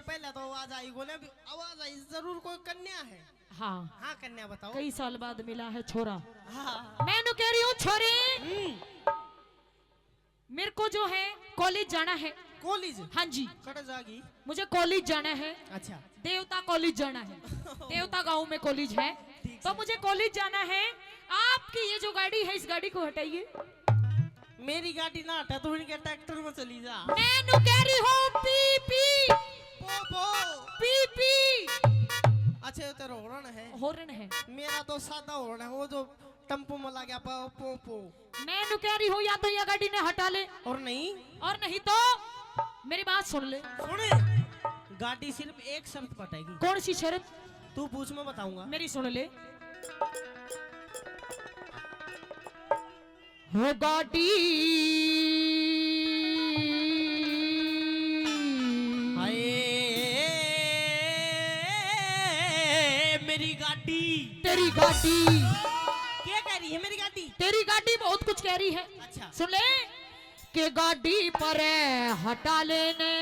इससे पहले तो आवाज आई बोले आवाज आई जरूर कोई कन्या है। हाँ हाँ कन्या बताओ। कई साल बाद मिला है छोरा। हाँ मैं नु कह रही हूँ छोरे मेरे को जो है कॉलेज जाना है। कॉलेज? हाँ जी कट जागी। मुझे कॉलेज जाना है। अच्छा देवता कॉलेज जाना है। देवता गांव में कॉलेज है तो मुझे कॉलेज जाना है। आपकी ये जो गाड़ी है इस गाड़ी को हटाइए। मेरी गाड़ी ना हटा तू इनके ट्रैक्टर में चली जा। मैं नु कह रही हूँ पी पी पो पो पी पी। अच्छा तेरा हॉर्न है? हॉर्न है। मेरा तो सादा हॉर्न है वो जो टम्पो में लगा पो पो पो। मैं नु कह रही हूँ या तो ये गाड़ी ने हटा ले और नहीं तो मेरी बात सुन ले। सुने गाड़ी सिर्फ एक शर्त पटेगी। कौन सी शर्त? तू पूछ मैं बताऊंगा। मेरी सुन ले। हो गाड़ी हाय मेरी गाड़ी। तेरी गाड़ी क्या कह रही है मेरी गाड़ी? तेरी गाड़ी बहुत कुछ कह रही है। अच्छा सुन ले के गाड़ी पर हटा लेने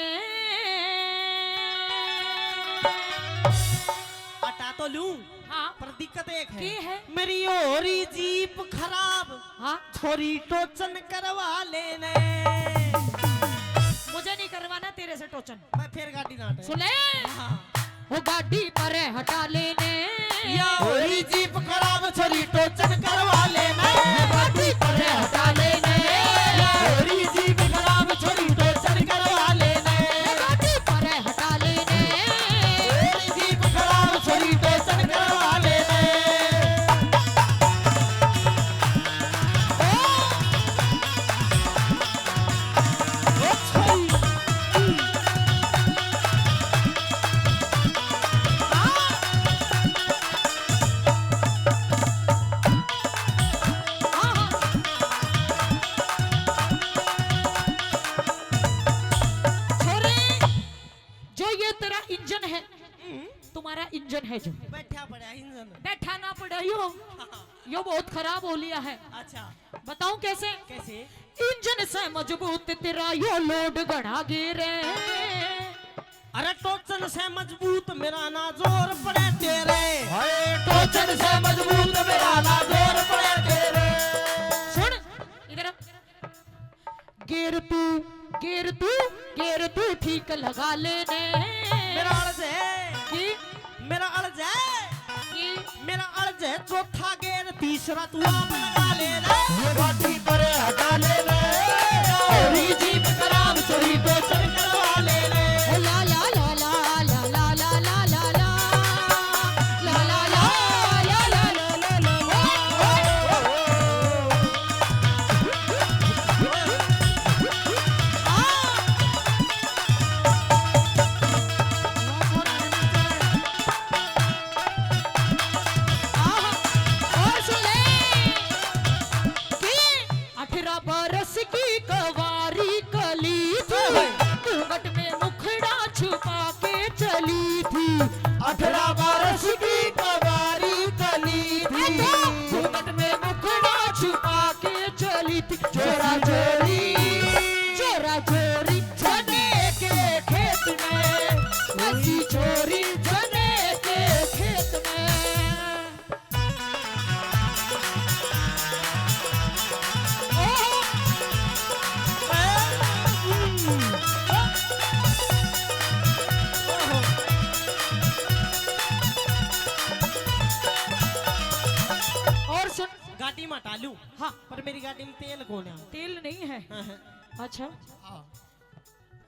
हटा तो लूं हाँ पर दिक्कत एक की है मेरी ओरी जीप खराब। हाँ थोड़ी टोचन करवा लेने। मुझे नहीं करवाना तेरे से टोचन। मैं फिर गाड़ी ना हटाए। सुन ले हाँ। वो गाड़ी पर हटा लेने या ओरी जीप खराब थोड़ी टोचन करवा लेने। गाड़ी पर हटा लेने या ओरी जीप खराब थोड़ी टोचन करवा लेने। गाड़ी पर हटा लेने ओरी जीप खराब थोड़ी टोचन करवा लेने। ओ छोरी इंजन है तुम्हारा इंजन है जो बैठा पड़ा इंजन। बैठा ना पड़ा यो बहुत खराब हो लिया है। अच्छा बताऊं कैसे? कैसे? इंजन से मजबूत तेरा यो लोड गढ़ा गिरे। अरे टोचन से मजबूत मेरा ना जोर पड़े तेरे। टोचन से मजबूत मेरा ना जोर पड़े तेरे। सुन इधर गेर तू ठीक लगा लेने। मेरा अर्ज है कि मेरा अर्ज है कि मेरा अर्ज है चौथा गेर तीसरा तू आप लगा लेना। ये गाड़ी पर हटा लेना और ये जीप खराब थोड़ी टोचन करवा लेना। ला ला ला ला ला ला ला ला ला ला ला ला ला ला ला ला ला। और सुन ले कि 18 बरस की कवारी कली थी घूंघट में मुखड़ा छुपा के चली थी। 18 बरस की कवारी कली थी घूंघट में मुखड़ा छुपा के चली थी। चोरा चोरी चने के खेत में ऐसी चोरी चने के खेत में। और सुन गाड़ी में हटा लूं हाँ पर मेरी गाड़ी में तेल कौन है? तेल नहीं है। अच्छा हाँ।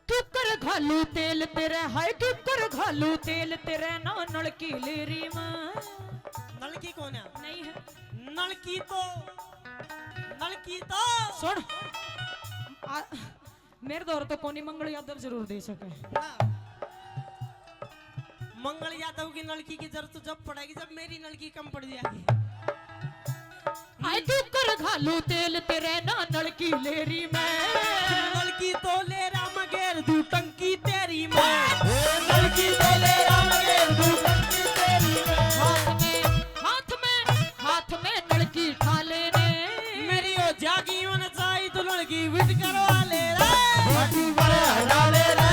कुकर घालू तेल तेरे हाय कुकर घालू तेल तेरे ना नलकी लेरी में। नलकी कौन है? नहीं है। नलकी तो सुन मेरे दौर तो कोनी मंगल यादव जरूर दे सके। मंगल यादव की नलकी की जरूरत जब पड़ेगी जब मेरी नलकी कम पड़ जाएगी। हाय कुकर घालू तेल तेरे ना नलकी लेरी में। नलकी तो ले राम गेर दू टंकी तेरी में। नलकी तो ले राम गेर दू टंकी तेरी में। हाथ में नलकी खा लेने। मेरी ओ जागी मन चाहिए तो लड़की विट करवा ले रे। गाड़ी पर हटा लेना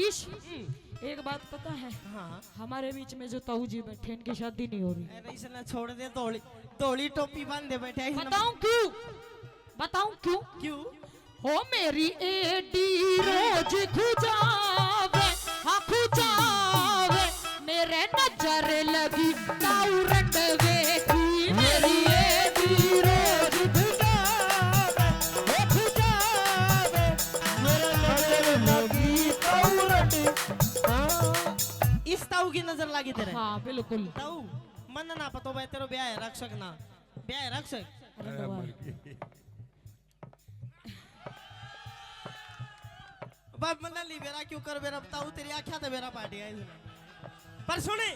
आशीष एक बात पता है, हाँ हमारे बीच में जो ताऊ जी बैठे इनकी शादी नहीं हो रही। अरे इसने छोड़ दे, धोली धोली टोपी बांध दे बैठे। बताऊं क्यों? बताऊं क्यों? क्यों? हो मेरी एडी रोज खुजावे, हाँ खुजावे, मेरे नजर लगी ताऊ रंडवे की। मेरी एडी रोज खुजावे, हे खुजावे, मेरे नजर लगी ताऊ रंडवे। इस ताऊ की नजर लगी तेरे? हाँ बिल्कुल। ताऊ मन ना पतो भाई तेरो ब्याह है रक्षक ना, ब्याह है रक्षक। बाप मन ली बेरा क्यों कर बेरा ताऊ तेरी आख्या था बेरा पार्टी है इसने। पर सुने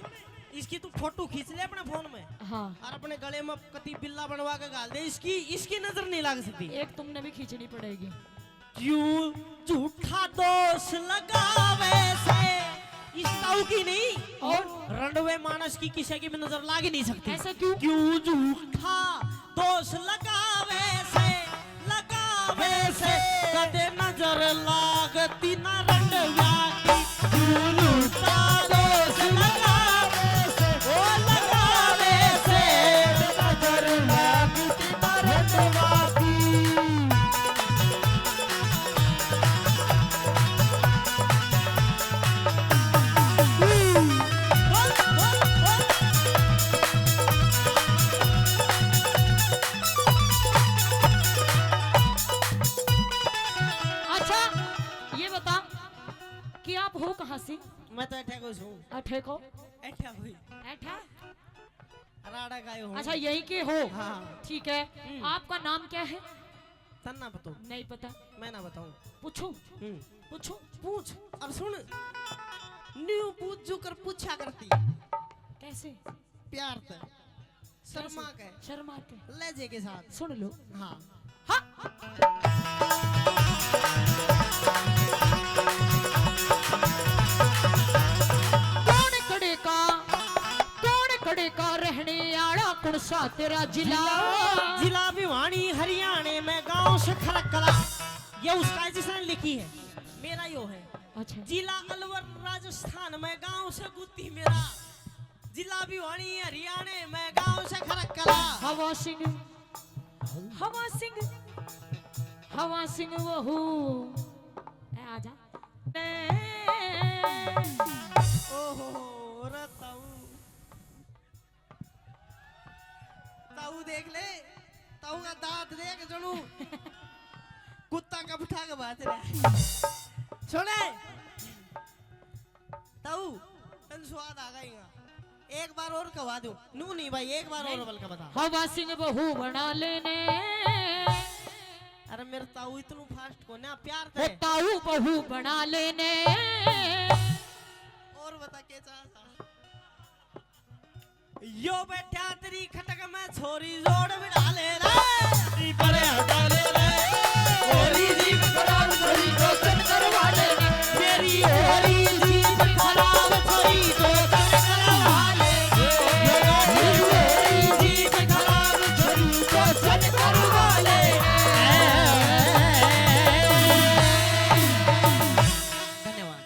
इसकी तू फोटो खींच ले अपने फोन में, हाँ, और अपने गले में कति बिल्ला बनवा के गाल दे, इसकी नजर नहीं लग सकती। एक तुमने भी खींचनी पड़ेगी। क्यों झूठा दोष लगावे से इस ताऊ की नहीं और रंडवे मानस की किसी की भी नजर लाग ही नहीं सकती। ऐसा क्यों? क्यों झूठा दोष लगावे से कदे नजर लागती ना रंडवा की। क्यों झूठा दोष लगावे से नजर लागती ना रंडवा की। कि आप हो कहाँ से? मैं तो ऐठा कोई हूँ। अठे को? ऐठा कोई ऐठा? राड़ा गाय हूँ। अच्छा यही के हो? हाँ ठीक है। आपका नाम क्या है? तन्ना बतो। नहीं पता। मैं ना बताऊँ। पूछो पूछो पूछ और सुन, न्यू पूछ जो कर पूछा करती। कैसे? प्यार से, शर्मा के, शर्मा के लहजे के साथ। सुन लो। हाँ कड़े का रहने आड़ा कौन सा तेरा जिला? जिला भिवानी हरियाणा में गांव से खरकला। ये उसका जिसने लिखी है, मेरा यो है। अच्छा। जिला अलवर राजस्थान में गांव से गुत्ती मेरा। जिला भिवानी हरियाणा में गांव से खरकला। हवा सिंह बहू आजा। ओहो रे ताऊ देख ले, ताऊ का दांत देख जनू कुत्ता का बिठा के बात रहा। सुने ताऊ तन स्वाद आ गएगा, एक बार और कहा दो। नू नहीं भाई, एक बार और बल का बता। हवा सिंह बहू बना लेने। अरे मेरे ताऊ इतनू फास्ट को ना प्यार थे। ताऊ बहू बना लेने। और बता के चाहता यो बैठा तेरी खटक में छोरी जोड़ बिठा ले रे। परे हटा ले